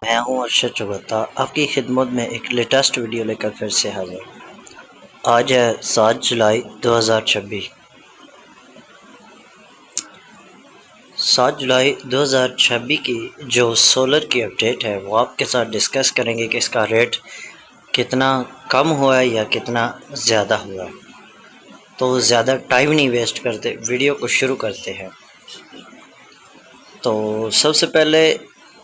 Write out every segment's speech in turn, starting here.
मैं हूं अरशद चौगता आपकी खिदमत में एक लेटेस्ट वीडियो लेकर फिर से हाजिर। आज है 7 जुलाई 2026। 7 जुलाई 2026 की जो सोलर की अपडेट है वो आपके साथ डिस्कस करेंगे कि इसका रेट कितना कम हुआ है या कितना ज़्यादा हुआ है। तो ज़्यादा टाइम नहीं वेस्ट करते, वीडियो को शुरू करते हैं। तो सबसे पहले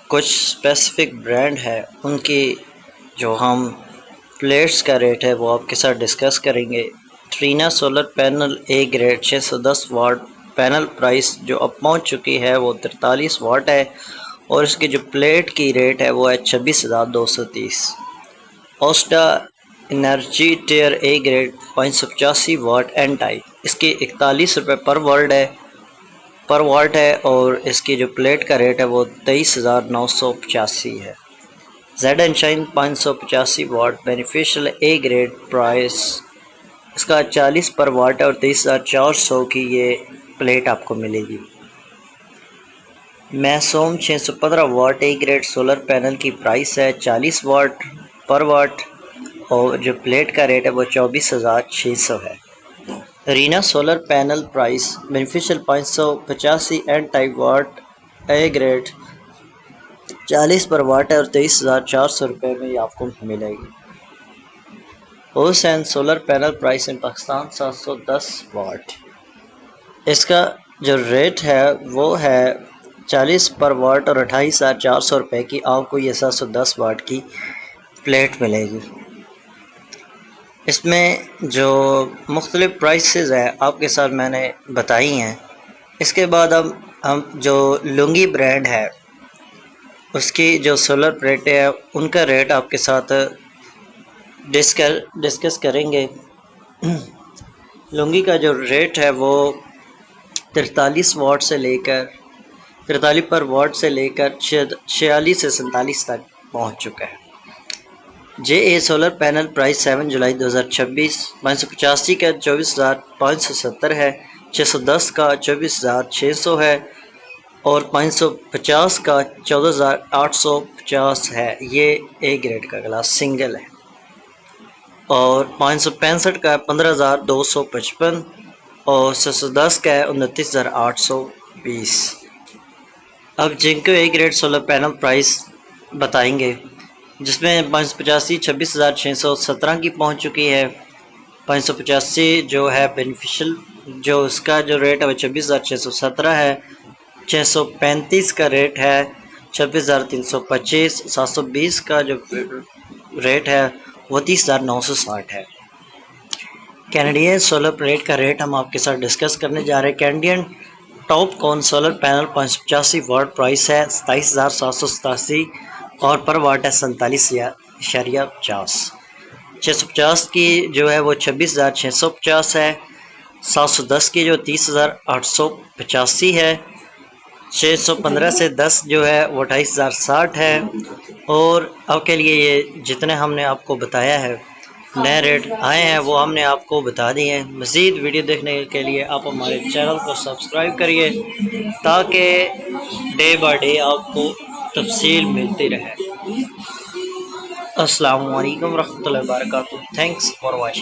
कुछ स्पेसिफिक ब्रांड है उनकी जो हम प्लेट्स का रेट है वो आपके साथ डिस्कस करेंगे। Trina solar panel A grade 610 watt panel price जो अब पहुंच चुकी है वो 43 वाट है और इसकी जो प्लेट की रेट है वो है 26,230। ओस्टा energy tier A grade 585 watt N type इसकी 41 रुपये पर वाट है और इसकी जो प्लेट का रेट है वो 23,985 है। Z and Shine 585 watt beneficial A grade price इसका 40 पर वाट है और 23,400 की ये प्लेट आपको मिलेगी। मैसोम 615 वाट ए ग्रेड सोलर पैनल की प्राइस है 40 वाट पर वाट और जो प्लेट का रेट है वो 24,600 है। Trina solar panel price beneficial 585 N type watt A grade 40 पर वाट है और 23,400 रुपये में ये आपको मिलेगी। Hussain solar panel price in Pakistan 710 वाट इसका जो रेट है वो है 40 पर वाट और 28,400 रुपये की आपको ये 710 वाट की प्लेट मिलेगी। इसमें जो मुख्तलिफ प्राइसेस है आपके साथ मैंने बताई हैं। इसके बाद अब हम जो लुंगी ब्रांड है उसकी जो सोलर प्लेट है उनका रेट आपके साथ डिस्कस करेंगे। लुंगी का जो रेट है वो 43 वाट से लेकर 43 पर वाट से लेकर 46 से 47 तक पहुंच चुका है। जे ए सोलर पैनल प्राइस 7 जुलाई 2026 585 का 24,570 है, 610 का 24,600 है और 550 का 14,850 है। ये ए ग्रेड का ग्लास सिंगल है और 565 का 15,255 और 710 का है 29,820। अब जिनको A grade solar panel price बताएंगे जिसमें 585 26,617 की पहुंच चुकी है। 585 जो है बेनिफिशियल जो उसका जो रेट है वो 26,617 है। 635 का रेट है 26,325। 720 का जो रेट है वो 30,960 है। कैनेडियन सोलर प्लेट का रेट हम आपके साथ डिस्कस करने जा रहे हैं। Canadian TOPCon solar panel 585 watt price है 27,787 और पर वाट है 47,50। 650 की जो है वो 26,650 है। 710 की जो 30,885 है। 615 से 10 जो है वो 28,060 है। और अब के लिए ये जितने हमने आपको बताया है नए रेट आए हैं वो हमने आपको बता दिए हैं। मज़ीद वीडियो देखने के लिए आप हमारे चैनल को सब्सक्राइब करिए ताकि डे बाय डे आपको तफसील मिलती रहे। अस्सलामु अलैकुम रहमतुल्लाहि व बरकातुहू। Thanks for watching.